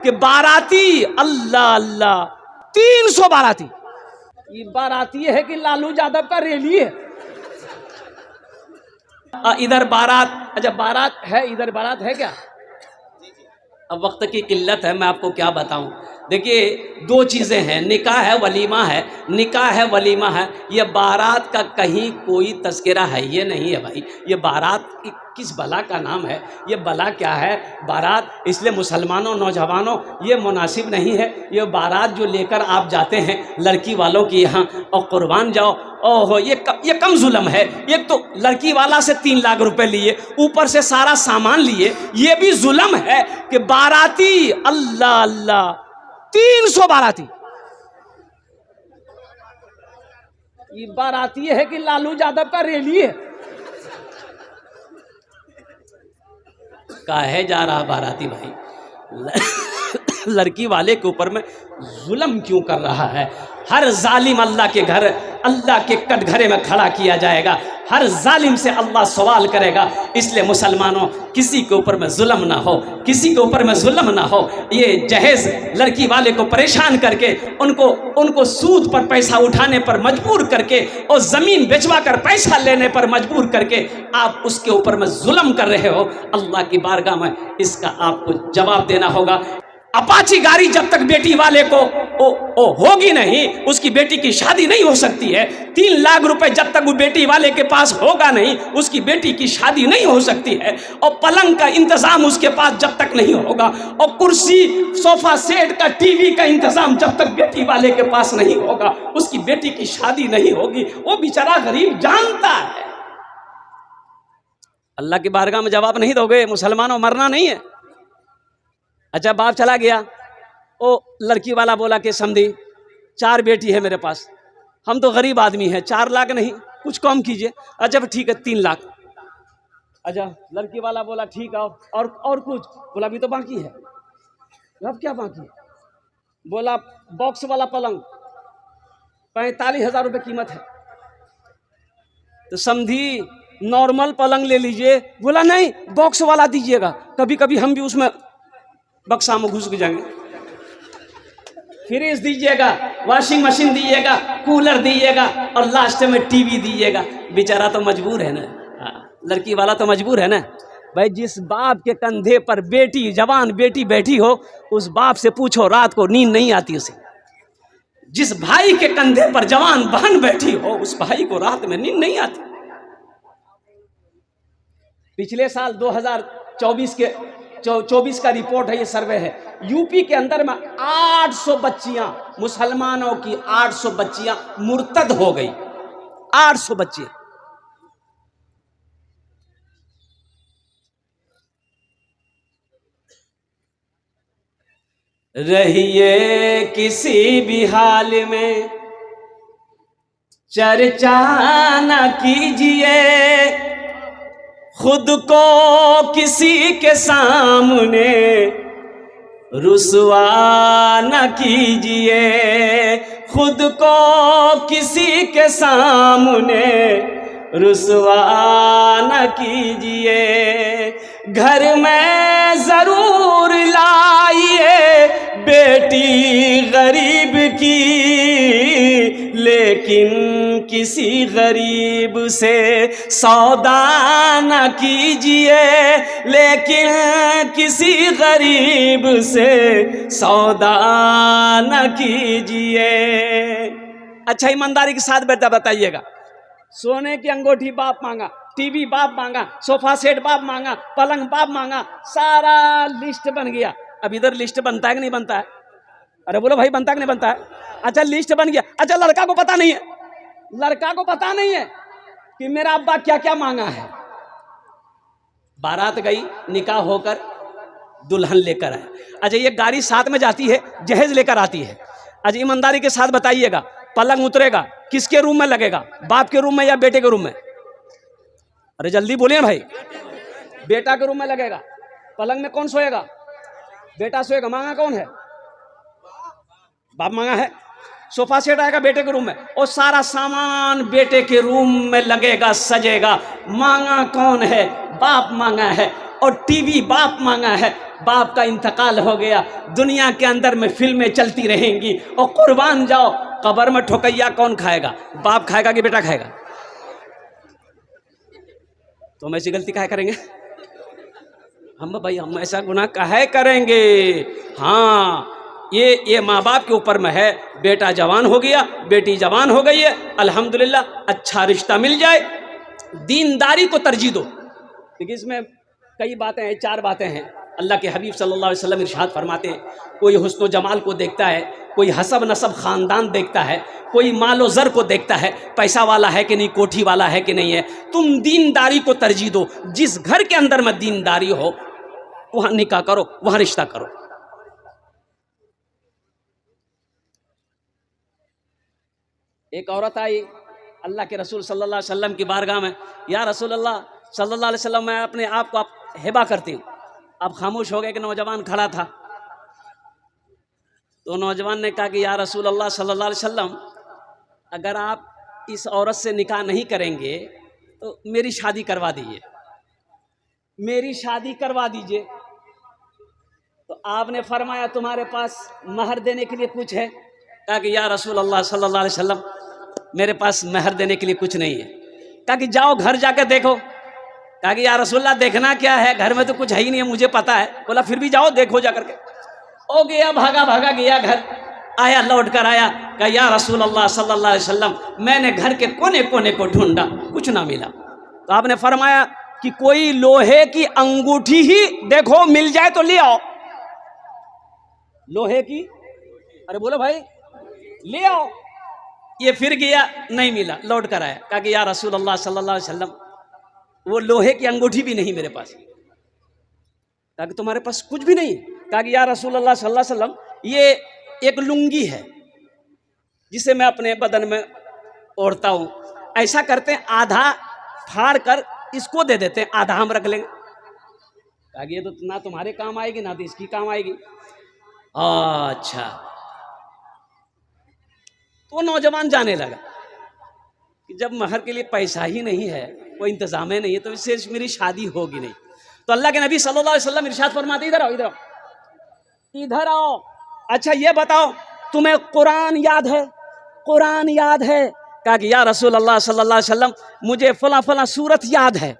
کہ باراتی اللہ اللہ 300 باراتی. یہ باراتی ہے کہ لالو یادو کا ریلی ہے. ادھر بارات، اچھا بارات ہے، ادھر بارات ہے کیا؟ اب وقت کی قلت ہے، میں آپ کو کیا بتاؤں. دیکھیے دو چیزیں ہیں، نکاح ہے ولیمہ ہے. نکاح ہے ولیمہ ہے. یہ بارات کا کہیں کوئی تذکرہ ہے یہ نہیں ہے بھائی. یہ بارات کس بلا کا نام ہے؟ یہ بلا کیا ہے بارات؟ اس لیے مسلمانوں نوجوانوں یہ مناسب نہیں ہے. یہ بارات جو لے کر آپ جاتے ہیں لڑکی والوں کی یہاں اور قربان جاؤ، اوہو یہ کم ظلم ہے. ایک تو لڑکی والا سے 3 لاکھ روپے لیے، اوپر سے سارا سامان لیے. یہ بھی ظلم ہے کہ باراتی اللہ اللہ 300 باراتی. یہ باراتی ہے کہ لالو یادو کا ریلی ہے. کاہے جا رہا باراتی بھائی؟ لڑکی والے کے اوپر میں ظلم کیوں کر رہا ہے؟ ہر ظالم اللہ کے گھر، اللہ کے کٹ گھرے میں کھڑا کیا جائے گا. ہر ظالم سے اللہ سوال کرے گا. اس لیے مسلمانوں کسی کے اوپر میں ظلم نہ ہو، کسی کے اوپر میں ظلم نہ ہو. یہ جہیز لڑکی والے کو پریشان کر کے ان کو سود پر پیسہ اٹھانے پر مجبور کر کے اور زمین بیچوا کر پیسہ لینے پر مجبور کر کے آپ اس کے اوپر میں ظلم کر رہے ہو. اللہ کی بارگاہ میں اس کا آپ کو جواب دینا ہوگا. اپاچی گاڑی جب تک بیٹی والے کو ہوگی نہیں، اس کی بیٹی کی شادی نہیں ہو سکتی ہے. 3 لاکھ روپے جب تک وہ بیٹی والے کے پاس ہوگا نہیں، اس کی بیٹی کی شادی نہیں ہو سکتی ہے. اور پلنگ کا انتظام اس کے پاس جب تک نہیں ہوگا، اور کرسی صوفہ سیٹ کا ٹی وی کا انتظام جب تک بیٹی والے کے پاس نہیں ہوگا، اس کی بیٹی کی شادی نہیں ہوگی. وہ بیچارہ غریب جانتا ہے. اللہ کی بارگاہ میں جواب نہیں دو گے؟ مسلمانوں مرنا نہیں ہے. اچھا باپ چلا گیا، او لڑکی والا بولا کہ سمدھی 4 بیٹی ہے میرے پاس، ہم تو غریب آدمی ہیں، 4 لاکھ نہیں کچھ کم کیجئے. اچھا ٹھیک ہے 3 لاکھ. اچھا لڑکی والا بولا ٹھیک ہے اور کچھ؟ بولا ابھی تو باقی ہے. اب کیا باقی ہے؟ بولا باکس والا پلنگ 45,000 روپے قیمت ہے. تو سمدھی نارمل پلنگ لے لیجئے. بولا نہیں باکس والا دیجئے گا، کبھی کبھی ہم بھی اس میں بکسا میں گھس جائیں گے. فریج دیجئے گا، واشنگ مشین دیجئے گا، کولر دیجئے گا، اور لاسٹ میں ٹی وی دیجئے گا. بیچارہ تو مجبور ہے نا، لڑکی والا تو مجبور ہے نا بھائی. جس باپ کے کندھے پر بیٹی، جوان بیٹی بیٹھی ہو، اس باپ سے پوچھو رات کو نیند نہیں آتی اسے. جس بھائی کے کندھے پر جوان بہن بیٹھی ہو، اس بھائی کو رات میں نیند نہیں آتی. پچھلے سال 2024 کا رپورٹ ہے، یہ سروے ہے. یو پی کے اندر میں 800 بچیاں، مسلمانوں کی 800 بچیاں مرتد ہو گئی. 800 بچیاں. رہیے کسی بھی حال میں چرچا نہ کیجیے، خود کو کسی کے سامنے رسوا نہ کیجیے. خود کو کسی کے سامنے رسوا نہ کیجیے. گھر میں ضرور لائیے بیٹی غریب کی، لیکن کسی غریب سے سودا نہ کیجیے. لیکن کسی غریب سے سودا نہ کیجیے. اچھا ایمانداری کے ساتھ بیٹا بتائیے گا، سونے کی انگوٹھی باپ مانگا، ٹی وی باپ مانگا، صوفہ سیٹ باپ مانگا، پلنگ باپ مانگا، سارا لسٹ بن گیا. اب ادھر لسٹ بنتا ہے کہ نہیں بنتا ہے؟ ارے بولو بھائی بنتا ہے کہ نہیں بنتا ہے؟ اچھا لسٹ بن گیا. اچھا لڑکا کو پتا نہیں ہے، لڑکا کو پتا نہیں ہے کہ میرا ابا کیا کیا مانگا ہے. بارات گئی، نکاح ہو کر دلہن لے کر آئے. اچھا یہ گاڑی ساتھ میں جاتی ہے، جہیز لے کر آتی ہے. اچھا ایمانداری کے ساتھ بتائیے گا، پلنگ اترے گا کس کے روم میں لگے گا؟ باپ کے روم میں یا بیٹے کے روم میں؟ ارے جلدی بولیے بھائی. بیٹا کے روم میں لگے گا. پلنگ میں کون سوئے گا؟ بیٹا سوئے گا. مانگا کون ہے؟ باپ مانگا ہے. صوفہ سیٹ آئے گا بیٹے کے روم میں، اور سارا سامان بیٹے کے روم میں لگے گا، سجے گا. مانگا کون ہے؟ باپ مانگا ہے. اور ٹی وی باپ مانگا ہے، باپ کا انتقال ہو گیا، دنیا کے اندر میں فلمیں چلتی رہیں گی، اور قربان جاؤ قبر میں ٹھوکیا کون کھائے گا؟ باپ کھائے گا کہ بیٹا کھائے گا؟ تو ہم ایسی غلطی کاہے کریں گے؟ ہم ایسا گناہ کاہے کریں گے؟ ہاں یہ ماں باپ کے اوپر میں ہے، بیٹا جوان ہو گیا، بیٹی جوان ہو گئی ہے، الحمدللہ اچھا رشتہ مل جائے، دینداری کو ترجیح دو۔ دیکھیے اس میں کئی باتیں ہیں، 4 باتیں ہیں۔ اللہ کے حبیب صلی اللہ علیہ وسلم ارشاد فرماتے ہیں، کوئی حسن و جمال کو دیکھتا ہے، کوئی حسب نسب خاندان دیکھتا ہے، کوئی مال و زر کو دیکھتا ہے، پیسہ والا ہے کہ نہیں، کوٹھی والا ہے کہ نہیں ہے۔ تم دینداری کو ترجیح دو، جس گھر کے اندر میں دینداری ہو وہاں نکاح کرو، وہاں رشتہ کرو۔ ایک عورت آئی اللہ کے رسول صلی اللہ علیہ وسلم کی بارگاہ میں، یا رسول اللہ صلی اللہ علیہ وسلم، میں اپنے آپ کو ہبہ کرتی ہوں۔ آپ خاموش ہو گئے کہ نوجوان کھڑا تھا، تو نوجوان نے کہا کہ یا رسول اللہ صلی اللہ علیہ وسلم، اگر آپ اس عورت سے نکاح نہیں کریں گے تو میری شادی کروا دیجیے، میری شادی کروا دیجیے۔ تو آپ نے فرمایا تمہارے پاس مہر دینے کے لیے کچھ ہے؟ کہا کہ یا رسول اللہ صلی اللہ علیہ وسلم میرے پاس مہر دینے کے لیے کچھ نہیں ہے۔ کہا کہ جاؤ گھر جا کے دیکھو۔ کہا کہ یا رسول اللہ دیکھنا کیا ہے، گھر میں تو کچھ ہے ہی نہیں ہے، مجھے پتا ہے۔ بولا پھر بھی جاؤ دیکھو جا کر کے۔ او گیا، بھاگا گیا گھر، آیا لوٹ کر آیا، کہا یا رسول اللہ صلی اللہ علیہ وسلم میں نے گھر کے کونے کونے کو ڈھونڈا، کچھ نہ ملا۔ تو آپ نے فرمایا کہ کوئی لوہے کی انگوٹھی ہی دیکھو مل جائے تو لے آؤ۔ لوہے کی، ارے بولو بھائی، لے آؤ۔ یہ پھر گیا، نہیں ملا، لوٹ کر آیا، کہا کہ یا رسول اللہ صلی اللہ علیہ وسلم وہ لوہے کی انگوٹھی بھی نہیں میرے پاس۔ کہا کہ تمہارے پاس کچھ بھی نہیں؟ کہا کہ یا رسول اللہ صلی اللہ علیہ وسلم یہ ایک لنگی ہے جسے میں اپنے بدن میں اوڑھتا ہوں، ایسا کرتے ہیں آدھا پھاڑ کر اس کو دے دیتے ہیں، آدھا ہم رکھ لیں گے۔ کہا کہ یہ تو نہ تمہارے کام آئے گی نہ تو اس کی کام آئے گی۔ اچھا، تو نوجوان جانے لگا کہ جب مہر کے لیے پیسہ ہی نہیں ہے، کوئی انتظام نہیں ہے، تو اس سے میری شادی ہوگی نہیں۔ تو اللہ کے نبی صلی اللہ علیہ وسلم ارشاد فرماتے ادھر آؤ، ادھر آؤ، ادھر آؤ، اچھا یہ بتاؤ تمہیں قرآن یاد ہے؟ قرآن یاد ہے؟ کہا کہ یا رسول اللہ صلی اللہ علیہ وسلم مجھے فلاں فلاں سورت یاد ہے۔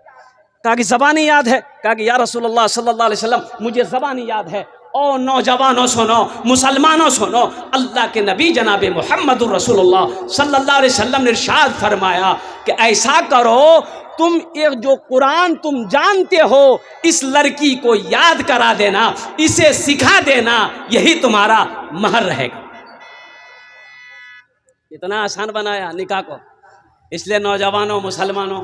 کہا کہ زبانی یاد ہے؟ کہا کہ یا رسول اللہ صلی اللہ علیہ وسلم مجھے زبانی یاد ہے۔ او نوجوانوں سنو، مسلمانوں سنو، اللہ کے نبی جناب محمد الرسول اللہ صلی اللہ علیہ وسلم نے ارشاد فرمایا کہ ایسا کرو، تم ایک جو قرآن تم جانتے ہو اس لڑکی کو یاد کرا دینا، اسے سکھا دینا، یہی تمہارا مہر رہے گا۔ اتنا آسان بنایا نکاح کو۔ اس لیے نوجوانوں، مسلمانوں،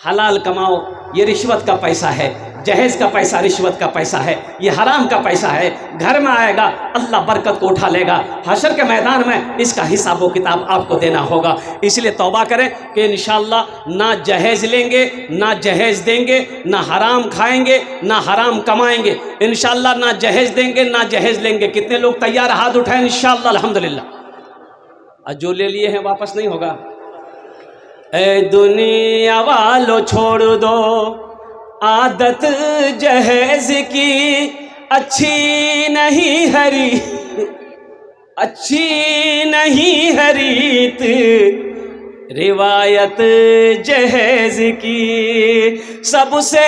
حلال کماؤ، یہ رشوت کا پیسہ ہے، جہیز کا پیسہ رشوت کا پیسہ ہے، یہ حرام کا پیسہ ہے، گھر میں آئے گا اللہ برکت کو اٹھا لے گا، حشر کے میدان میں اس کا حساب و کتاب آپ کو دینا ہوگا۔ اس لیے توبہ کریں کہ انشاءاللہ نہ جہیز لیں گے، نہ جہیز دیں گے، نہ حرام کھائیں گے، نہ حرام کمائیں گے، انشاءاللہ نہ جہیز دیں گے نہ جہیز لیں گے۔ کتنے لوگ تیار ہاتھ اٹھائیں انشاءاللہ الحمدللہ؟ اور جو لے لیے ہیں واپس نہیں ہوگا۔ اے دنیا والو چھوڑ دو عادت جہیز کی، اچھی نہیں ہری، اچھی نہیں ہریت روایت جہیز کی، سب سے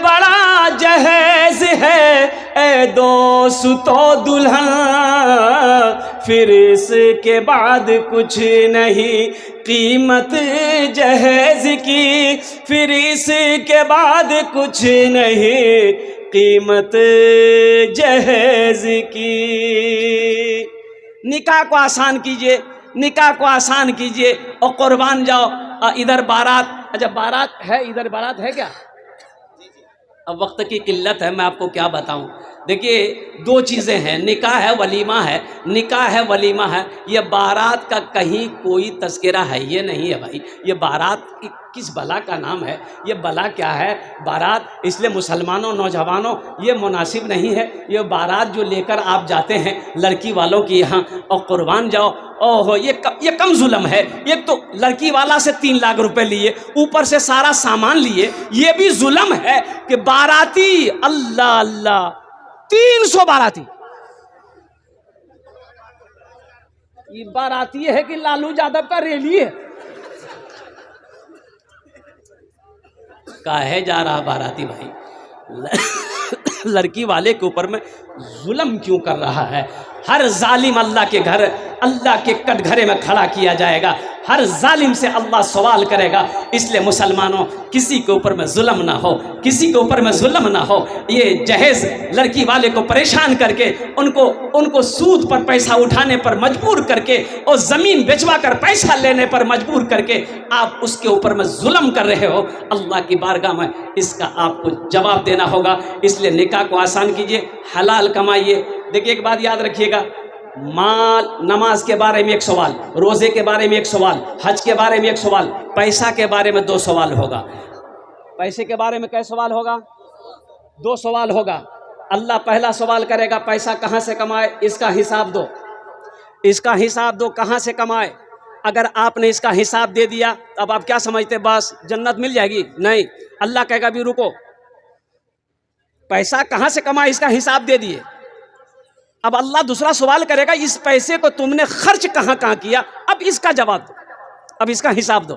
بڑا جہیز ہے اے دوستو دلہن، پھر اس کے بعد کچھ نہیں قیمت جہیز کی، پھر اس کے بعد کچھ نہیں قیمت جہیز کی۔ نکاح کو آسان کیجئے، نکاح کو آسان کیجئے اور قربان جاؤ۔ ادھر بارات، اچھا بارات ہے، ادھر بارات ہے کیا؟ اب وقت کی قلت ہے، میں آپ کو کیا بتاؤں۔ دیکھیے دو چیزیں ہیں، نکاح ہے ولیمہ ہے، نکاح ہے ولیمہ ہے، یہ بارات کا کہیں کوئی تذکرہ ہے یہ نہیں ہے بھائی، یہ بارات کس بلا کا نام ہے، یہ بلا کیا ہے بارات، اس لیے مسلمانوں نوجوانوں یہ مناسب نہیں ہے، یہ بارات جو لے کر آپ جاتے ہیں لڑکی والوں کی یہاں اور قربان جاؤ، اوہ یہ کم ظلم ہے، ایک تو لڑکی والا سے 3 لاکھ روپے لیے، اوپر سے سارا سامان لیے، یہ بھی ظلم ہے کہ باراتی اللہ اللہ 300 باراتی، یہ باراتی ہے کہ لالو یادو کا ریلی ہے، کاہے جا رہا باراتی بھائی، لڑکی والے کے اوپر میں ظلم کیوں کر رہا ہے؟ ہر ظالم اللہ کے گھر اللہ کے کٹ گھرے میں کھڑا کیا جائے گا، ہر ظالم سے اللہ سوال کرے گا، اس لیے مسلمانوں کسی کے اوپر میں ظلم نہ ہو، کسی کے اوپر میں ظلم نہ ہو، یہ جہیز لڑکی والے کو پریشان کر کے ان کو سود پر پیسہ اٹھانے پر مجبور کر کے اور زمین بیچوا کر پیسہ لینے پر مجبور کر کے آپ اس کے اوپر میں ظلم کر رہے ہو، اللہ کی بارگاہ میں اس کا آپ کو جواب دینا ہوگا، اس لیے نکاح کو آسان کیجئے، حلال کمائیے۔ دیکھیے ایک بات یاد رکھیے گا، مال نماز کے بارے میں 1 سوال، روزے کے بارے میں 1 سوال، حج کے بارے میں 1 سوال، پیسہ کے بارے میں 2 سوال ہوگا۔ پیسے کے بارے میں کئے سوال ہوگا؟ 2 سوال ہوگا۔ اللہ پہلا سوال کرے گا پیسہ کہاں سے کمائے، اس کا حساب دو، اس کا حساب دو کہاں سے کمائے۔ اگر آپ نے اس کا حساب دے دیا اب آپ کیا سمجھتے بس جنت مل جائے گی؟ نہیں، اللہ کہے گا بھی رکو، پیسہ کہاں سے کمائے اس کا حساب دے دیے، اب اللہ دوسرا سوال کرے گا اس پیسے کو تم نے خرچ کہاں کیا، اب اس کا جواب دو، اب اس کا حساب دو۔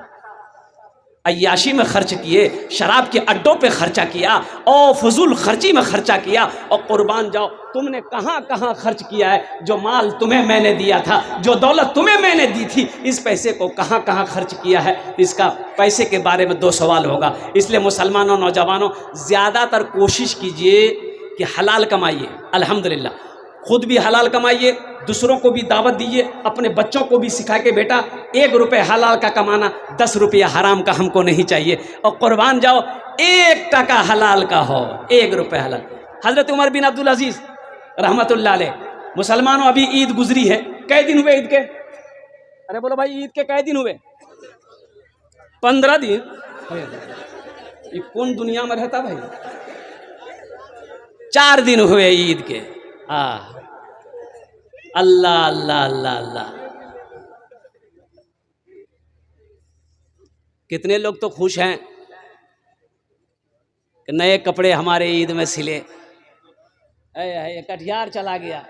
عیاشی میں خرچ کیے، شراب کے اڈوں پہ خرچہ کیا اور فضول خرچی میں خرچہ کیا، اور قربان جاؤ تم نے کہاں کہاں خرچ کیا ہے، جو مال تمہیں میں نے دیا تھا، جو دولت تمہیں میں نے دی تھی، اس پیسے کو کہاں کہاں خرچ کیا ہے، اس کا پیسے کے بارے میں 2 سوال ہوگا۔ اس لیے مسلمانوں نوجوانوں زیادہ تر کوشش کیجئے کہ حلال کمائیے، الحمدللہ خود بھی حلال کمائیے، دوسروں کو بھی دعوت دیجیے، اپنے بچوں کو بھی سکھا کے بیٹا 1 روپے حلال کا کمانا 10 روپیہ حرام کا ہم کو نہیں چاہیے، اور قربان جاؤ 1 ٹکا حلال کا ہو، 1 روپے حلال۔ حضرت عمر بن عبدالعزیز رحمت اللہ علیہ، مسلمانوں ابھی عید گزری ہے، کئے دن ہوئے عید کے؟ ارے بولو بھائی عید کے کئے دن ہوئے؟ 15 دن؟ یہ کون دنیا میں رہتا بھائی؟ 4 دن ہوئے عید کے۔ اللہ اللہ اللہ اللہ، کتنے لوگ تو خوش ہیں کہ نئے کپڑے ہمارے عید میں سلے، کٹھیار چلا گیا،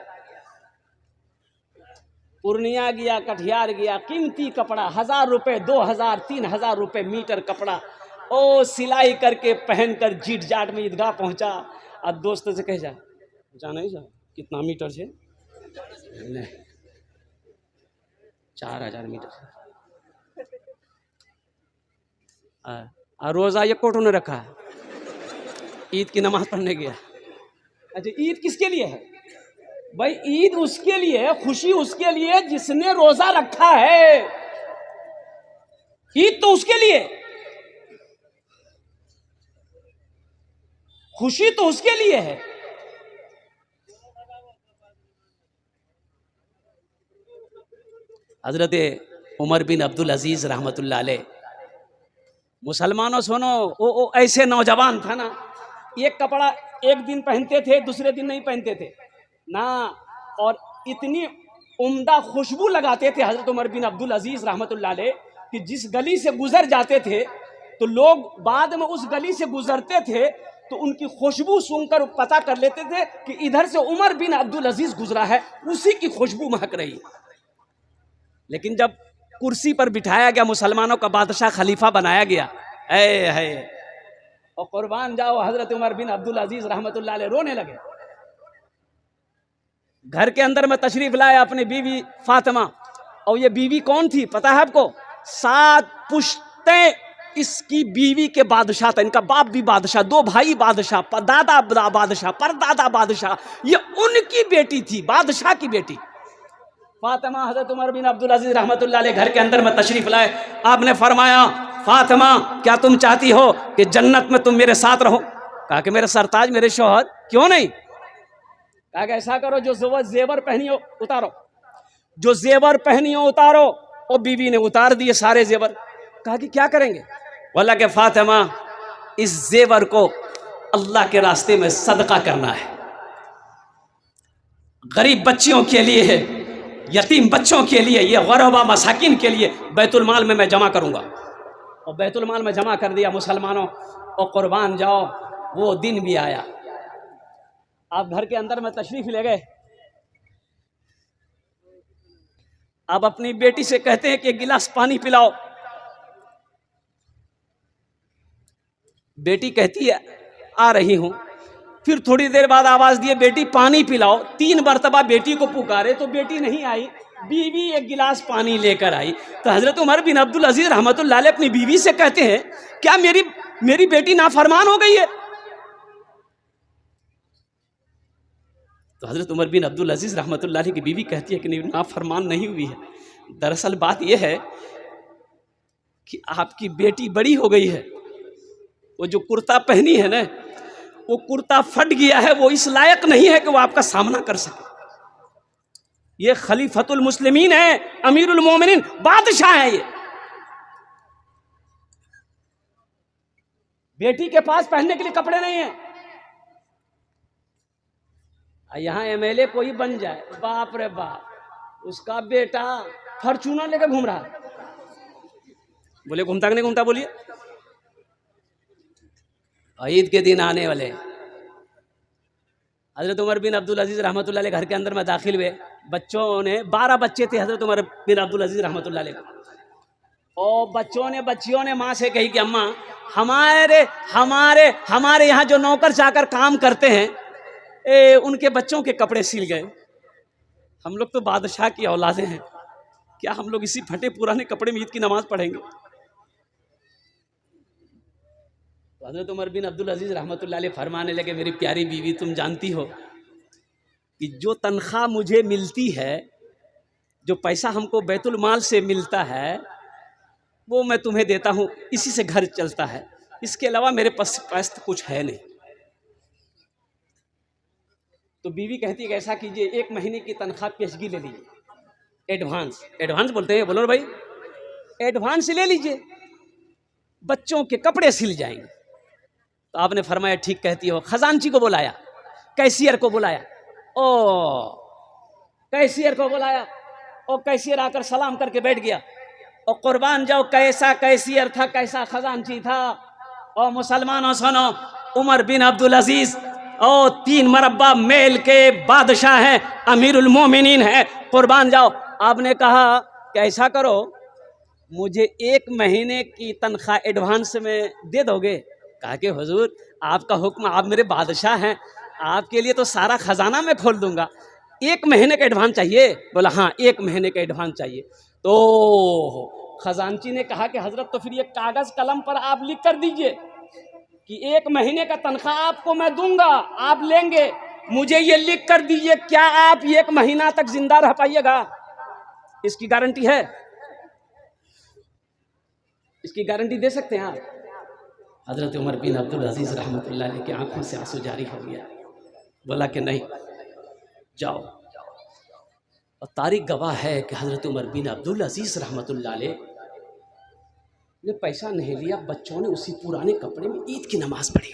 پورنیہ گیا، کٹھیار گیا، قیمتی کپڑا 1000 روپے 2000 3000 روپے میٹر کپڑا او سلائی کر کے پہن کر جیٹ جاٹ میں عیدگاہ پہنچا، اور دوست سے کہہ جا نہیں جا کتنا میٹر سے؟ نہیں 4000 میٹر سے، اور روزہ یہ کوٹوں نے رکھا ہے، عید کی نماز پڑھنے گیا۔ اچھا عید کس کے لیے ہے بھائی؟ عید اس کے لیے ہے، خوشی اس کے لیے جس نے روزہ رکھا ہے، عید تو اس کے لیے، خوشی تو اس کے لیے ہے۔ حضرت عمر بن عبدالعزیز رحمت اللہ علیہ، مسلمانوں سنو، وہ ایسے نوجوان تھا نا، ایک کپڑا ایک دن پہنتے تھے دوسرے دن نہیں پہنتے تھے نا، اور اتنی عمدہ خوشبو لگاتے تھے حضرت عمر بن عبدالعزیز رحمت اللہ علیہ کہ جس گلی سے گزر جاتے تھے تو لوگ بعد میں اس گلی سے گزرتے تھے تو ان کی خوشبو سن کر پتہ کر لیتے تھے کہ ادھر سے عمر بن عبدالعزیز گزرا ہے، اسی کی خوشبو مہک رہی۔ لیکن جب کرسی پر بٹھایا گیا، مسلمانوں کا بادشاہ خلیفہ بنایا گیا، اور قربان جاؤ حضرت عمر بن عبدالعزیز رحمت اللہ علیہ رونے لگے۔ گھر کے اندر میں تشریف لائے اپنی بیوی فاطمہ، اور یہ بیوی کون تھی پتہ ہے آپ کو؟ 7 پشتیں اس کی بیوی کے بادشاہ تھا، ان کا باپ بھی بادشاہ، 2 بھائی بادشاہ، دادا بادشاہ، پردادا بادشاہ، یہ ان کی بیٹی تھی، بادشاہ کی بیٹی فاطمہ۔ حضرت عمر بن عبدالعزیز رحمت اللہ علیہ گھر کے اندر میں تشریف لائے، آپ نے فرمایا فاطمہ کیا تم چاہتی ہو کہ جنت میں تم میرے ساتھ رہو؟ کہا کہ میرے سرتاج، میرے شوہر، کیوں نہیں؟ کہا کہ ایسا کرو جو زیور پہنی ہو اتارو، جو زیور پہنی ہو اتارو. اور بیوی نے اتار دیے سارے زیور. کہا کہ کیا کریں گے؟ بولا کہ فاطمہ اس زیور کو اللہ کے راستے میں صدقہ کرنا ہے، غریب بچیوں کے لیے ہے، یتیم بچوں کے لیے، یہ غربا مساکین کے لیے بیت المال میں جمع کروں گا. اور بیت المال میں جمع کر دیا مسلمانوں. اور قربان جاؤ وہ دن بھی آیا. آپ گھر کے اندر میں تشریف لے گئے، آپ اپنی بیٹی سے کہتے ہیں کہ ایک گلاس پانی پلاؤ. بیٹی کہتی ہے آ رہی ہوں. پھر تھوڑی دیر بعد آواز دیے بیٹی پانی پلاؤ. 3 مرتبہ بیٹی کو پکارے تو بیٹی نہیں آئی. بیوی ایک گلاس پانی لے کر آئی. تو حضرت عمر بن عبدالعزیز رحمۃ اللہ علیہ اپنی بیوی سے کہتے ہیں کیا میری بیٹی نافرمان ہو گئی ہے؟ تو حضرت عمر بن عبدالعزیز رحمۃ اللہ علیہ کی بیوی کہتی ہے کہ نہیں، نافرمان نہیں ہوئی ہے. دراصل بات یہ ہے کہ آپ کی بیٹی بڑی ہو گئی ہے. وہ جو کرتا پہنی ہے نا، وہ کرتا پھٹ گیا ہے، وہ اس لائق نہیں ہے کہ وہ آپ کا سامنا کر سکے. یہ خلیفۃ المسلمین ہے، امیر المومنین، بادشاہ ہے. یہ بیٹی کے پاس پہننے کے لیے کپڑے نہیں ہیں. یہاں ایم ایل اے کوئی بن جائے، باپ رے باپ، اس کا بیٹا فارچونر لے کے گھوم رہا ہے. بولے گھومتا کہ نہیں گھومتا؟ بولیے. عید کے دن آنے والے حضرت عمر بن عبدالعزیز رحمۃ اللہ علیہ گھر کے اندر میں داخل ہوئے. بچوں نے 12 بچے تھے حضرت عمر بن عبدالعزیز رحمۃ اللہ علیہ. اور بچیوں نے ماں سے کہی کہ اماں ہمارے یہاں جو نوکر چا کر کام کرتے ہیں ان کے بچوں کے کپڑے سل گئے. ہم لوگ تو بادشاہ کی اولادیں ہیں، کیا ہم لوگ اسی پھٹے پرانے کپڑے میں عید کی نماز پڑھیں گے؟ تو حضرت عمر بن عبدالعزیز رحمۃ اللہ علیہ فرمانے لگے میری پیاری بیوی، تم جانتی ہو کہ جو تنخواہ مجھے ملتی ہے، جو پیسہ ہم کو بیت المال سے ملتا ہے، وہ میں تمہیں دیتا ہوں، اسی سے گھر چلتا ہے، اس کے علاوہ میرے پاس کچھ ہے نہیں. تو بیوی کہتی ہے کہ ایسا کیجئے 1 مہینے کی تنخواہ پیشگی لے لیجیے، ایڈوانس بولتے ہیں، بولو بھائی، ایڈوانس لے لیجیے، بچوں کے کپڑے سل جائیں گے. تو آپ نے فرمایا ٹھیک کہتی ہو. خزانچی کو بلایا، کیشیئر کو بلایا، کیشیئر آ کر سلام کر کے بیٹھ گیا. اور قربان جاؤ کیسا کیشیئر تھا، کیسا خزانچی تھا. اور مسلمانوں سنو، عمر بن عبدالعزیز 3 مربع میل کے بادشاہ ہیں، امیر المومنین ہیں. قربان جاؤ، آپ نے کہا کہ ایسا کرو مجھے 1 مہینے کی تنخواہ ایڈوانس میں دے دو گے؟ کہا کہ حضور آپ کا حکم، آپ میرے بادشاہ ہیں، آپ کے لیے تو سارا خزانہ میں کھول دوں گا. 1 مہینے کا ایڈوانس چاہیے؟ بولا ہاں 1 مہینے کا ایڈوانس چاہیے. تو خزانچی نے کہا کہ حضرت تو پھر یہ کاغذ قلم پر آپ لکھ کر دیجئے کہ 1 مہینے کا تنخواہ آپ کو میں دوں گا، آپ لیں گے، مجھے یہ لکھ کر دیجئے کیا آپ 1 مہینہ تک زندہ رہ پائیے گا؟ اس کی گارنٹی ہے؟ اس کی گارنٹی دے سکتے ہیں آپ؟ حضرت عمر بن عبدالعزیز رحمۃ اللہ علیہ کی آنکھوں سے آنسو جاری ہو گیا. بولا کہ نہیں، جاؤ. اور تاریخ گواہ ہے کہ حضرت عمر بن عبدالعزیز رحمۃ اللہ علیہ نے پیسہ نہیں لیا، بچوں نے اسی پرانے کپڑے میں عید کی نماز پڑھی.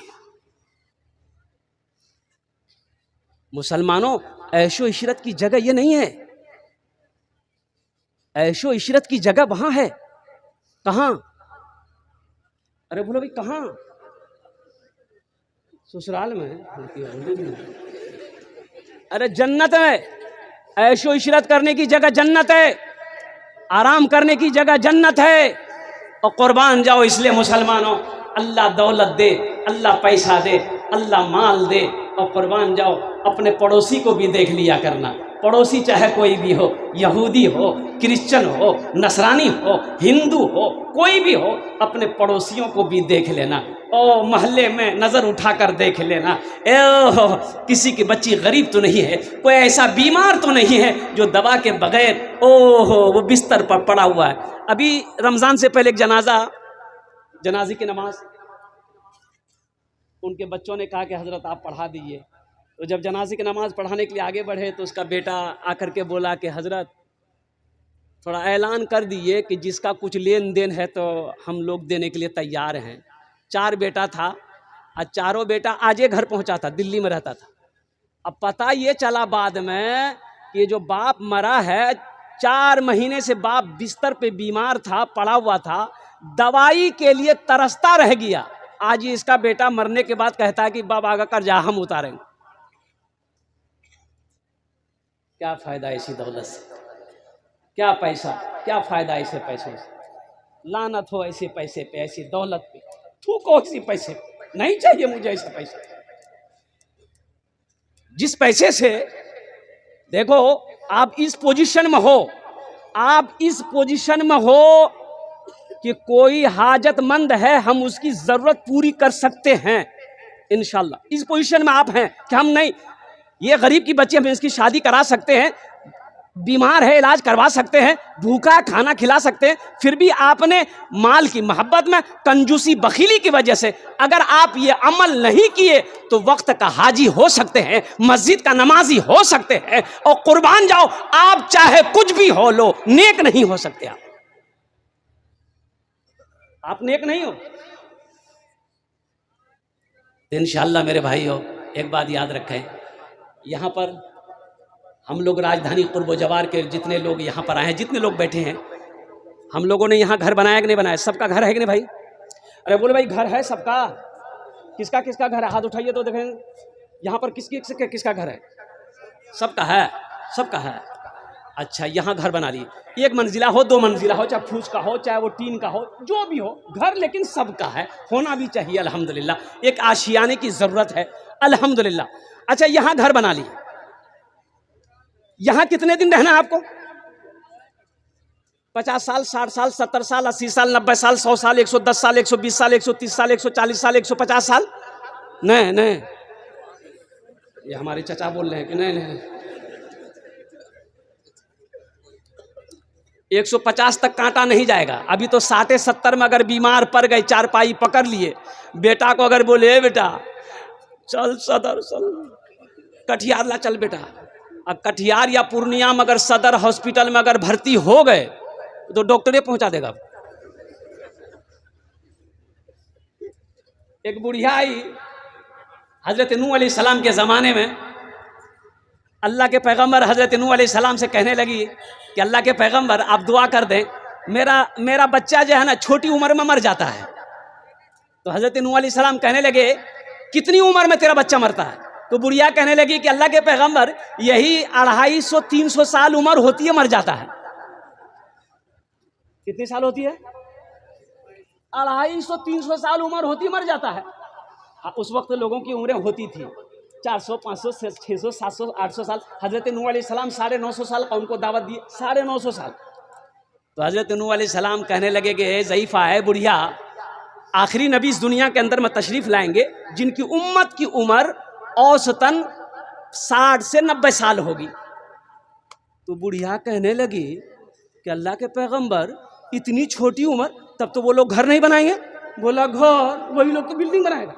مسلمانوں، عیش و عشرت کی جگہ یہ نہیں ہے. عیش و عشرت کی جگہ وہاں ہے. کہاں؟ ارے بولو بھائی کہاں؟ سسرال میں؟ ارے جنت میں. عیش و عشرت کرنے کی جگہ جنت ہے، آرام کرنے کی جگہ جنت ہے. اور قربان جاؤ، اس لیے مسلمانوں، اللہ دولت دے، اللہ پیسہ دے، اللہ مال دے، اور قربان جاؤ اپنے پڑوسی کو بھی دیکھ لیا کرنا. پڑوسی چاہے کوئی بھی ہو، یہودی ہو، کرسچن ہو، نصرانی ہو، ہندو ہو، کوئی بھی ہو، اپنے پڑوسیوں کو بھی دیکھ لینا. محلے میں نظر اٹھا کر دیکھ لینا، کسی کی بچی غریب تو نہیں ہے، کوئی ایسا بیمار تو نہیں ہے جو دوا کے بغیر وہ بستر پر پڑا ہوا ہے. ابھی رمضان سے پہلے ایک جنازے کی نماز، ان کے بچوں نے کہا کہ حضرت آپ پڑھا دیجئے. تو جب جنازے کی نماز پڑھانے کے لیے آگے بڑھے تو اس کا بیٹا آ کر کے بولا کہ حضرت تھوڑا اعلان کر دیجیے کہ جس کا کچھ لین دین ہے تو ہم لوگ دینے کے لیے تیار ہیں. 4 بیٹا تھا اور چاروں بیٹا آج گھر پہنچا تھا, دلی میں رہتا تھا. اب پتہ یہ چلا بعد میں کہ جو باپ مرا ہے 4 مہینے سے باپ بستر پہ بیمار تھا, پڑا ہوا تھا, دوائی کے لیے ترستا رہ گیا. آج اس کا بیٹا مرنے کے بعد کہتا ہے کہ بابا آگا کر جا ہم اتاریں گے. کیا فائدہ ایسی دولت سے, کیا پیسہ, کیا فائدہ ایسے پیسے سے. لعنت ہو ایسے پیسے پہ, ایسی دولت پہ, تھوکو اسی پیسے پہ. نہیں چاہیے مجھے ایسا پیسہ. جس پیسے سے دیکھو آپ اس پوزیشن میں ہو, آپ اس پوزیشن میں ہو کہ کوئی حاجت مند ہے ہم اس کی ضرورت پوری کر سکتے ہیں انشاءاللہ. اس پوزیشن میں آپ ہیں کہ ہم نہیں, یہ غریب کی بچی ہم اس کی شادی کرا سکتے ہیں, بیمار ہے علاج کروا سکتے ہیں, بھوکا کھانا کھلا سکتے ہیں. پھر بھی آپ نے مال کی محبت میں کنجوسی بخیلی کی وجہ سے اگر آپ یہ عمل نہیں کیے تو وقت کا حاجی ہو سکتے ہیں, مسجد کا نمازی ہو سکتے ہیں, اور قربان جاؤ آپ چاہے کچھ بھی ہو لو, نیک نہیں ہو سکتے. آپ نیک نہیں ہو. انشاءاللہ میرے بھائیو ایک بات یاد رکھیں, یہاں پر ہم لوگ راجدھانی قرب و جوار کے جتنے لوگ یہاں پر آئے ہیں, جتنے لوگ بیٹھے ہیں, ہم لوگوں نے یہاں گھر بنایا کہ نہیں بنایا؟ سب کا گھر ہے کہ نہیں بھائی؟ ارے بولے بھائی گھر ہے سب کا. کس کا گھر ہے؟ ہاتھ اٹھائیے تو دیکھیں یہاں پر کس کا گھر ہے. سب کا ہے, سب کا ہے. اچھا یہاں گھر بنا لیے, 1 منزلہ ہو 2 منزلہ ہو, چاہے پھوس کا ہو چاہے وہ ٹین کا ہو, جو بھی ہو گھر لیکن سب کا ہے, ہونا بھی چاہیے الحمدللہ. ایک آشیانے کی ضرورت ہے الحمدللہ. اچھا یہاں گھر بنا لیے, یہاں کتنے دن رہنا ہے آپ کو؟ 50 سال 60 سال 70 سال 80 سال 90 سال 100 سال 110 سال 120 سال 130 سال 140 سال 150 سال؟ نہیں, یہ ہمارے چچا بول رہے ہیں کہ نہیں 150 تک کانٹا نہیں جائے گا. ابھی تو 60 70 میں اگر بیمار پڑ گئے, چارپائی پکڑ لیے, بیٹا کو اگر بولے اے بیٹا چل صدر چل کٹھیار لا چل بیٹا, اب کٹھیار یا پورنیہ میں اگر صدر ہاسپٹل میں اگر بھرتی ہو گئے تو ڈاکٹر پہنچا دے گا. ایک بڑھیا آئی حضرت نوح علیہ السلام کے زمانے میں, اللہ کے پیغمبر حضرت نوح علیہ السلام سے کہنے لگی کہ اللہ کے پیغمبر آپ دعا کر دیں, میرا بچہ جو ہے نا چھوٹی عمر میں مر جاتا ہے. تو حضرت نوح علیہ السلام کہنے لگے کتنی عمر میں تیرا بچہ مرتا ہے؟ تو بڑھیا کہنے لگی کہ اللہ کے پیغمبر یہی 250-300 سال عمر ہوتی ہے مر جاتا ہے. کتنی سال ہوتی ہے؟ 250-300 سال عمر ہوتی مر جاتا ہے. اس وقت لوگوں کی عمریں ہوتی تھی 400 500 600 700 800 سال. حضرت نوح علیہ السلام 950 سال قوم کو دعوت دی, 950 سال. تو حضرت نوح علیہ السلام کہنے لگے کہ اے ضعیفہ ہے بڑھیا, آخری نبی اس دنیا کے اندر میں تشریف لائیں گے جن کی امت کی عمر اوسطاً 60 سے 90 سال ہوگی. تو بڑھیا کہنے لگی کہ اللہ کے پیغمبر اتنی چھوٹی عمر, تب تو وہ لوگ گھر نہیں بنائیں گے. بولا گھر وہی لوگ تو بلڈنگ بنائے گا,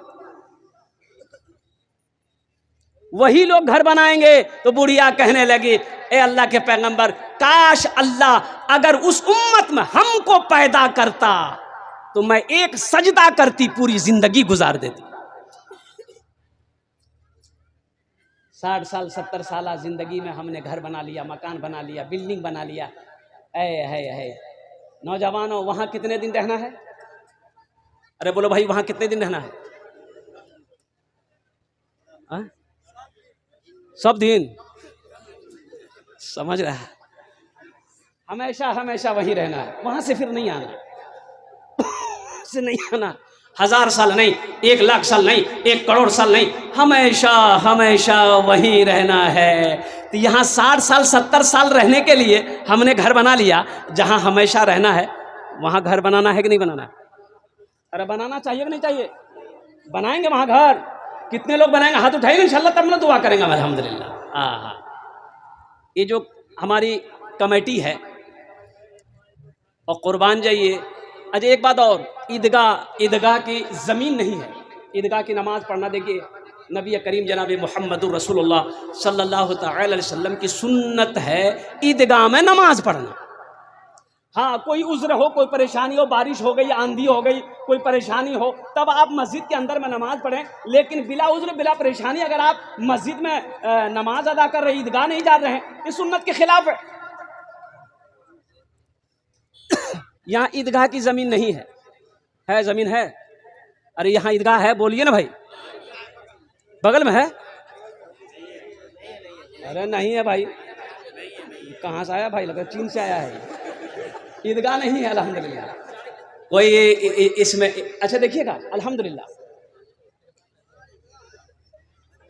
وہی لوگ گھر بنائیں گے. تو بڑھیا کہنے لگی اے اللہ کے پیغمبر کاش اللہ اگر اس امت میں ہم کو پیدا کرتا تو میں ایک سجدہ کرتی پوری زندگی گزار دیتی. 60 سال 70 سالہ زندگی میں ہم نے گھر بنا لیا, مکان بنا لیا, بلڈنگ بنا لیا. اے نوجوانوں وہاں کتنے دن رہنا ہے؟ ارے بولو بھائی وہاں کتنے دن رہنا ہے؟ سب دن سمجھ رہا ہے, ہمیشہ وہیں رہنا ہے, وہاں سے پھر نہیں آنا, سے نہیں آنا. 1000 سال نہیں, 1 لاکھ سال نہیں, 1 کروڑ سال نہیں, ہمیشہ وہیں رہنا ہے. تو یہاں 60 سال 70 سال رہنے کے لیے ہم نے گھر بنا لیا. جہاں ہمیشہ رہنا ہے وہاں گھر بنانا ہے کہ نہیں بنانا ہے؟ ارے بنانا چاہیے کہ نہیں چاہیے؟ بنائیں گے وہاں گھر. کتنے لوگ بنائیں گے؟ ہاتھ اٹھائیں گے انشاءاللہ, تب ہم دعا کریں گے الحمدللہ. یہ جو ہماری کمیٹی ہے اور قربان جائیے. اچھا ایک بات اور, عیدگاہ کی زمین نہیں ہے, عیدگاہ کی نماز پڑھنا. دیکھیے نبی کریم جناب محمد رسول اللہ صلی اللہ تعالی علیہ وسلم کی سنت ہے عیدگاہ میں نماز پڑھنا۔ ہاں کوئی عذر ہو، کوئی پریشانی ہو، بارش ہو گئی، آندھی ہو گئی، کوئی پریشانی ہو، تب آپ مسجد کے اندر میں نماز پڑھیں، لیکن بلا عذر بلا پریشانی اگر آپ مسجد میں نماز ادا کر رہے، عیدگاہ نہیں جا رہے ہیں، اس سنت کے خلاف ہے۔ یہاں عیدگاہ کی زمین نہیں ہے زمین ہے؟ ارے یہاں عیدگاہ ہے، بولیے نا بھائی، بغل میں ہے؟ ارے نہیں ہے بھائی، کہاں سے آیا بھائی؟ لگا چین سے آیا ہے۔ عیدگاہ نہیں ہے الحمدللہ کوئی اس میں۔ اچھا دیکھیے گا، الحمدللہ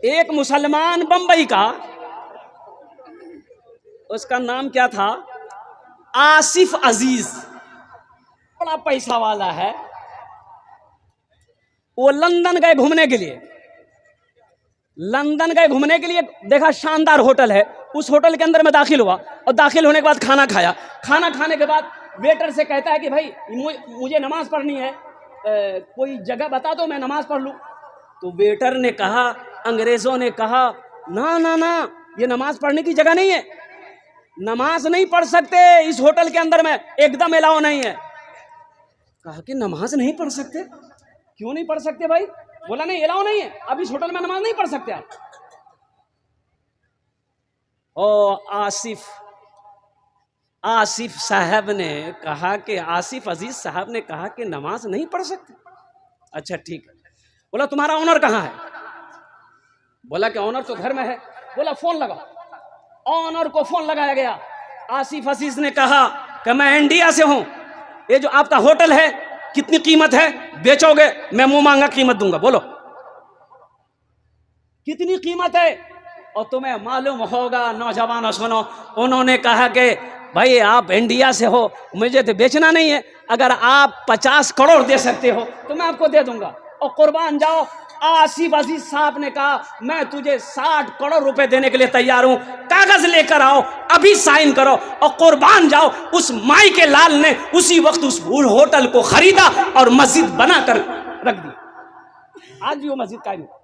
ایک مسلمان بمبئی کا، اس کا نام کیا تھا؟ آصف عزیز، بڑا پیسہ والا ہے، وہ لندن گئے گھومنے کے لیے، دیکھا شاندار ہوٹل ہے، اس ہوٹل کے اندر میں داخل ہوا، اور داخل ہونے کے بعد کھانا کھایا، کھانا کھانے کے بعد ویٹر سے کہتا ہے کہ بھائی مجھے نماز پڑھنی ہے، کوئی جگہ بتا دو میں نماز پڑھ لوں۔ تو ویٹر نے کہا، انگریزوں نے کہا، نا یہ نماز پڑھنے کی جگہ نہیں ہے، نماز نہیں پڑھ سکتے اس ہوٹل کے اندر میں، ایک دم الاؤ نہیں ہے۔ کہا کہ نماز نہیں پڑھ سکتے؟ کیوں نہیں پڑھ سکتے بھائی؟ بولا نہیں، الاؤ نہیں ہے، اب اس ہوٹل میں نماز نہیں پڑھ سکتے آپ۔ آصف صاحب نے کہا کہ آصف عزیز صاحب نے کہا کہ نماز نہیں پڑھ سکتے؟ اچھا ٹھیک ہے۔ بولا تمہارا آنر کہاں ہے؟ بولا کہ آنر تو گھر میں ہے۔ بولا فون لگاؤ۔ آنر کو فون لگایا گیا۔ آصف عزیز نے کہا کہ میں انڈیا سے ہوں، یہ جو آپ کا ہوٹل ہے کتنی قیمت ہے؟ بیچو گے میں منہ مانگا قیمت دوں گا، بولو کتنی قیمت ہے؟ اور تمہیں معلوم ہوگا نوجوانوں سنو، انہوں نے کہا کہ بھائی آپ انڈیا سے ہو، مجھے تو بیچنا نہیں ہے، اگر آپ 50 کروڑ دے سکتے ہو تو میں آپ کو دے دوں گا، اور قربان جاؤ۔ آصف عزیز صاحب نے کہا میں تجھے 60 کروڑ روپے دینے کے لیے تیار ہوں، کاغذ لے کر آؤ، ابھی سائن کرو، اور قربان جاؤ اس مائی کے لال نے اسی وقت اس ہوٹل کو خریدا اور مسجد بنا کر رکھ دی۔ آج بھی وہ مسجد قائم ہے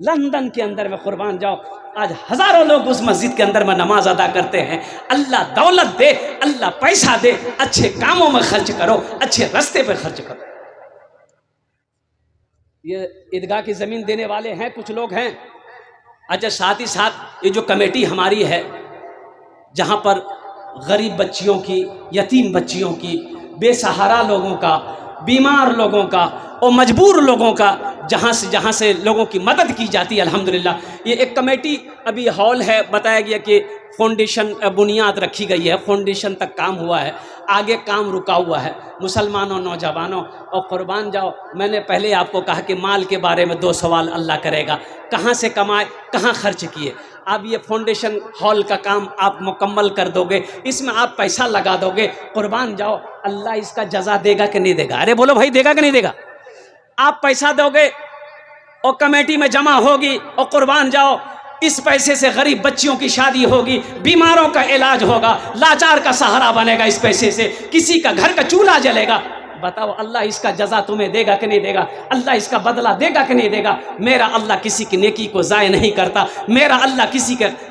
لندن کے اندر میں، قربان جاؤ آج ہزاروں لوگ اس مسجد کے اندر میں نماز ادا کرتے ہیں۔ اللہ دولت دے، اللہ پیسہ دے، اچھے کاموں میں خرچ کرو، اچھے راستے پہ خرچ کرو۔ یہ عیدگاہ کی زمین دینے والے ہیں کچھ لوگ ہیں۔ اچھا ساتھ ہی ساتھ یہ جو کمیٹی ہماری ہے، جہاں پر غریب بچیوں کی، یتیم بچیوں کی، بے سہارا لوگوں کا، بیمار لوگوں کا اور مجبور لوگوں کا جہاں سے لوگوں کی مدد کی جاتی ہے، الحمدللہ یہ ایک کمیٹی ابھی ہال ہے، بتایا گیا کہ فاؤنڈیشن بنیاد رکھی گئی ہے، فاؤنڈیشن تک کام ہوا ہے، آگے کام رکا ہوا ہے۔ مسلمانوں، نوجوانوں، اور قربان جاؤ، میں نے پہلے آپ کو کہا کہ مال کے بارے میں 2 سوال اللہ کرے گا، کہاں سے کمائے، کہاں خرچ کیے۔ اب یہ فاؤنڈیشن ہال کا کام آپ مکمل کر دو گے، اس میں آپ پیسہ لگا دو گے، قربان جاؤ اللہ اس کا جزا دے گا کہ نہیں دے گا؟ ارے بولو بھائی، دے گا کہ نہیں دے گا؟ آپ پیسہ دو گے اور کمیٹی میں جمع ہوگی، اور قربان جاؤ اس پیسے سے غریب بچیوں کی شادی ہوگی، بیماروں کا علاج ہوگا، لاچار کا سہارا بنے گا، اس پیسے سے کسی کا گھر کا چولہا جلے گا۔ بتاؤ اللہ اس کا جزا تمہیں دے گا کہ نہیں دے گا؟ اللہ اس کا بدلہ دے گا کہ نہیں دے گا؟ میرا اللہ کسی کی نیکی کو ضائع نہیں کرتا، میرا اللہ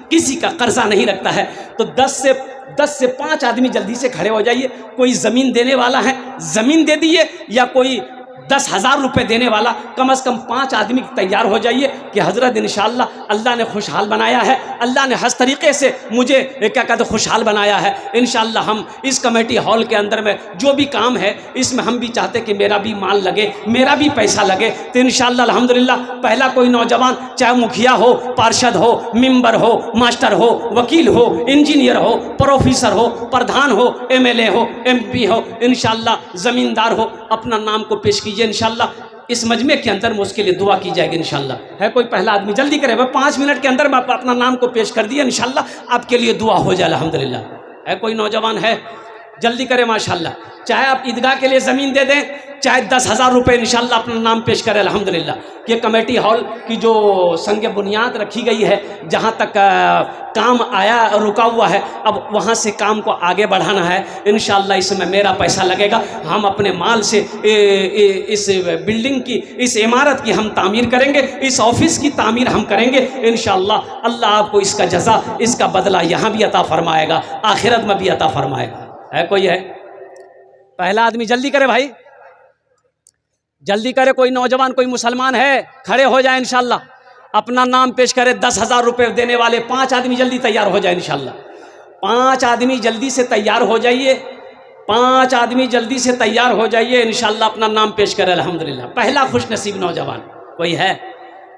کسی کا قرضہ نہیں رکھتا ہے۔ تو 10 سے 5 آدمی جلدی سے کھڑے ہو جائیے، کوئی زمین دینے والا ہے زمین دے دیے، یا کوئی 10,000 روپے دینے والا، کم از کم 5 آدمی تیار ہو جائیے کہ حضرت انشاءاللہ اللہ نے خوشحال بنایا ہے، اللہ نے ہر طریقے سے مجھے کیا کہتے خوشحال بنایا ہے، انشاءاللہ ہم اس کمیٹی ہال کے اندر میں جو بھی کام ہے اس میں ہم بھی چاہتے کہ میرا بھی مال لگے، میرا بھی پیسہ لگے۔ تو انشاءاللہ الحمدللہ پہلا کوئی نوجوان، چاہے مکھیا ہو، پارشد ہو، ممبر ہو، ماسٹر ہو، وکیل ہو، انجینئر ہو، پروفیسر ہو، پردھان ہو، MLA ہو، MP ہو، انشاءاللہ زمیندار ہو، اپنا نام کو پیش کیجئے، انشاءاللہ اس مجمع کے اندر میں اس کے لیے دعا کی جائے گی انشاءاللہ۔ ہے کوئی پہلا آدمی؟ جلدی کرے، 5 منٹ کے اندر میں اپنا نام کو پیش کر دیا، انشاءاللہ آپ کے لیے دعا ہو جائے، الحمدللہ۔ ہے کوئی نوجوان ہے؟ جلدی کریں ماشاءاللہ. چاہے آپ عیدگاہ کے لیے زمین دے دیں، چاہے 10,000 روپے انشاءاللہ اپنا نام پیش کریں الحمدللہ. یہ کمیٹی ہال کی جو سنگ بنیاد رکھی گئی ہے، جہاں تک کام آیا رکا ہوا ہے، اب وہاں سے کام کو آگے بڑھانا ہے انشاءاللہ. اس میں میرا پیسہ لگے گا. ہم اپنے مال سے اس بلڈنگ کی، اس عمارت کی ہم تعمیر کریں گے، اس آفس کی تعمیر ہم کریں گے انشاءاللہ. اللہ آپ کو اس کا جزا، اس کا بدلہ یہاں بھی عطا فرمائے گا، آخرت میں بھی عطا فرمائے گا. ہے کوئی ہے؟ پہلا آدمی جلدی کرے بھائی، جلدی کرے. کوئی نوجوان، کوئی مسلمان ہے کھڑے ہو جائے انشاءاللہ، اپنا نام پیش کرے. 10,000 روپے دینے والے 5 آدمی جلدی تیار ہو جائے انشاءاللہ. 5 آدمی جلدی سے تیار ہو جائیے، 5 آدمی جلدی سے تیار ہو جائیے انشاءاللہ اپنا نام پیش کرے الحمدللہ. پہلا خوش نصیب نوجوان کوئی ہے؟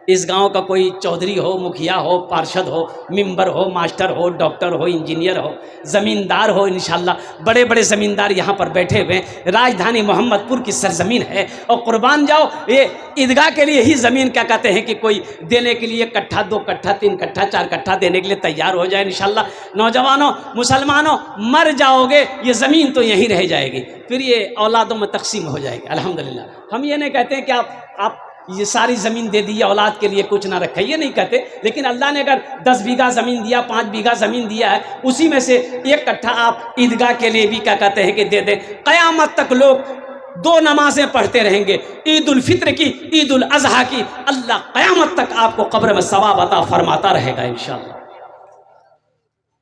اس گاؤں کا کوئی چودھری ہو، مکھیا ہو، پارشد ہو، ممبر ہو، ماسٹر ہو، ڈاکٹر ہو، انجینئر ہو، زمیندار ہو انشاءاللہ. بڑے بڑے زمیندار یہاں پر بیٹھے ہوئے ہیں. راجدھانی محمد پور کی سرزمین ہے اور قربان جاؤ، یہ عیدگاہ کے لیے ہی زمین کیا کہتے ہیں کہ کوئی دینے کے لیے 1 کٹھا 2 کٹھا 3 کٹھا 4 کٹھا دینے کے لیے تیار ہو جائے انشاءاللہ. نوجوانوں، مسلمانوں، مر جاؤ گے یہ زمین تو یہیں رہ جائے گی، پھر یہ اولادوں میں تقسیم ہو جائے گی الحمدللہ. ہم یہ نہیں کہتے ہیں کہ آپ یہ ساری زمین دے دی اولاد کے لیے کچھ نہ رکھے، یہ نہیں کہتے. لیکن اللہ نے اگر 10 بیگھہ زمین دیا، 5 بیگھہ زمین دیا ہے، اسی میں سے 1 کٹھا آپ عیدگاہ کے لیے بھی کیا کہتے ہیں کہ دے دیں. قیامت تک لوگ 2 نمازیں پڑھتے رہیں گے، عید الفطر کی، عید الاضحیٰ کی. اللہ قیامت تک آپ کو قبر میں ثواب عطا فرماتا رہے گا انشاءاللہ.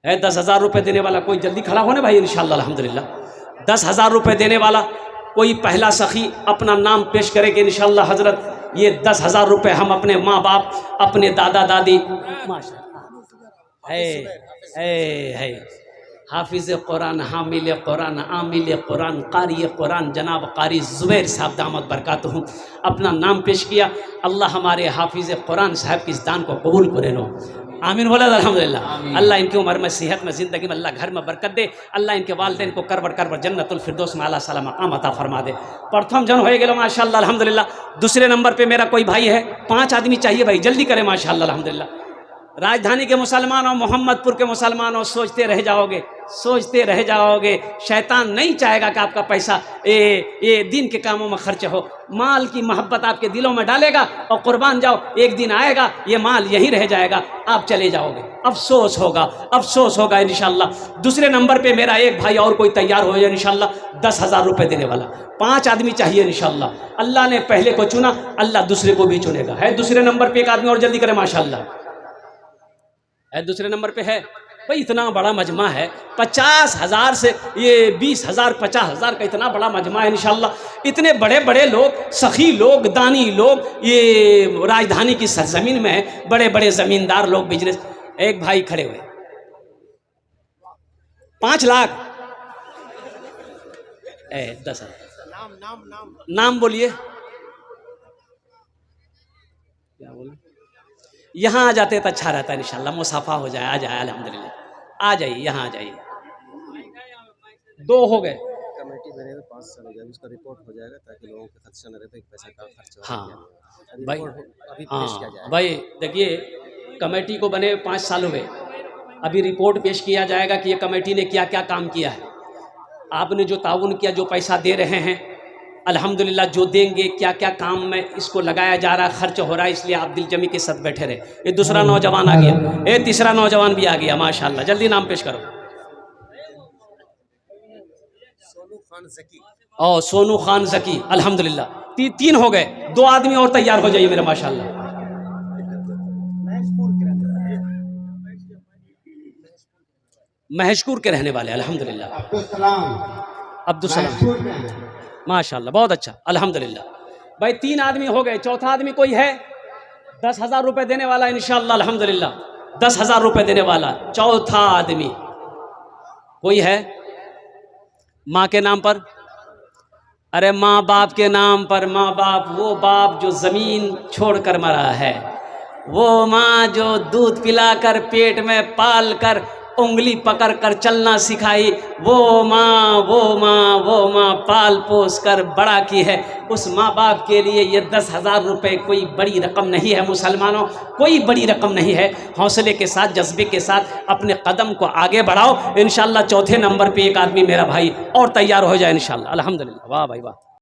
ہے 10,000 روپے دینے والا کوئی جلدی کھڑا ہونے بھائی انشاءاللہ الحمدللہ. 10,000 روپے دینے والا کوئی پہلا سخی اپنا نام پیش کرے کہ انشاءاللہ حضرت یہ 10,000 روپے ہم اپنے ماں باپ، اپنے دادا دادی، ہے حافظ قرآن، حامل قرآن، عامل قرآن، قاری قرآن جناب قاری زبیر صاحب دامت برکاتہ اپنا نام پیش کیا. اللہ ہمارے حافظ قرآن صاحب کی اس دان کو قبول کرے لو. آمین بولا الحمدللہ. اللہ ان کی عمر میں، صحت میں، زندگی میں اللہ گھر میں برکت دے. اللہ ان کے والدین کو کربر جنت الفردوس میں اعلیٰ سلام مقام عطا فرما دے. پرتھم جن ہوئے گے ماشاءاللہ الحمدللہ. دوسرے نمبر پہ میرا کوئی بھائی ہے، 5 آدمی چاہیے بھائی، جلدی کرے ماشاءاللہ الحمدللہ. راجدھانی کے مسلمانوں، محمد پور کے مسلمانوں، سوچتے رہ جاؤ گے، سوچتے رہ جاؤ گے. شیطان نہیں چاہے گا کہ آپ کا پیسہ یہ دین کے کاموں میں خرچ ہو. مال کی محبت آپ کے دلوں میں ڈالے گا اور قربان جاؤ، ایک دن آئے گا یہ مال یہیں رہ جائے گا، آپ چلے جاؤ گے. افسوس ہوگا، افسوس ہوگا انشاءاللہ. دوسرے نمبر پہ میرا ایک بھائی اور کوئی تیار ہو جائے انشاءاللہ، 10,000 روپے دینے والا. 5 آدمی چاہیے انشاءاللہ. اللہ نے پہلے کو چنا، اللہ دوسرے کو بھی چنے گا. ہے دوسرے نمبر پہ ایک آدمی اور جلدی کرے ماشاءاللہ. ہے دوسرے نمبر پہ ہے بھائی. اتنا بڑا مجمع ہے، 50,000 سے یہ 20,000 50,000 کا اتنا بڑا مجمع ہے انشاءاللہ. اتنے بڑے بڑے لوگ، سخی لوگ، دانی لوگ یہ راجدھانی کی سرزمین میں ہیں، بڑے بڑے زمیندار لوگ، بزنس. ایک بھائی کھڑے ہوئے 5 لاکھ 10,000. نام بولیے. کیا بولے؟ یہاں آ جاتے تو اچھا رہتا ہے انشاءاللہ، مصافحہ ہو جائے. آ جائے الحمدللہ، آ جائیے، یہاں آ جائیے. 2 ہو گئے. کمیٹی بنے ہوئے 5 سال ہو گئے، اس کا رپورٹ ہو جائے گا تاکہ لوگوں کو خدشہ نہ رہتا کہ پیسہ کا خرچ ہو. ہاں بھائی دیکھیے، کمیٹی کو بنے 5 سال ہوئے، ابھی رپورٹ پیش کیا جائے گا کہ یہ کمیٹی نے کیا کیا کام کیا ہے. آپ نے جو تعاون کیا، جو پیسہ دے رہے ہیں الحمدللہ، جو دیں گے، کیا کیا کام میں اس کو لگایا جا رہا ہے، خرچ ہو رہا ہے. اس لیے آپ دل جمی کے ساتھ بیٹھے رہے. یہ دوسرا نوجوان آ گیا، یہ تیسرا نوجوان بھی آ گیا ماشاءاللہ. جلدی نام پیش کرو. سونو خان زکی الحمدللہ. 3 ہو گئے. 2 آدمی اور تیار ہو جائیے میرے ماشاءاللہ. مہشکور کے رہنے والے الحمدللہ. عبدالسلام ماشاءاللہ، بہت اچھا الحمدللہ. بھائی 3 آدمی ہو گئے. چوتھا آدمی کوئی ہے 10,000 روپے دینے والا انشاءاللہ الحمدللہ. 10,000 روپے دینے والا چوتھا آدمی کوئی ہے؟ ماں کے نام پر، ارے ماں باپ کے نام پر. ماں باپ، وہ باپ جو زمین چھوڑ کر مرا ہے، وہ ماں جو دودھ پلا کر پیٹ میں پال کر انگلی پکڑ کر چلنا سکھائی، وہ ماں پال پوس کر بڑا کی ہے، اس ماں باپ کے لیے یہ 10,000 روپے کوئی بڑی رقم نہیں ہے مسلمانوں، کوئی بڑی رقم نہیں ہے۔ حوصلے کے ساتھ، جذبے کے ساتھ اپنے قدم کو آگے بڑھاؤ، انشاءاللہ چوتھے نمبر پہ ایک آدمی میرا بھائی اور تیار ہو جائے انشاءاللہ۔ الحمدللہ، واہ بھائی واہ۔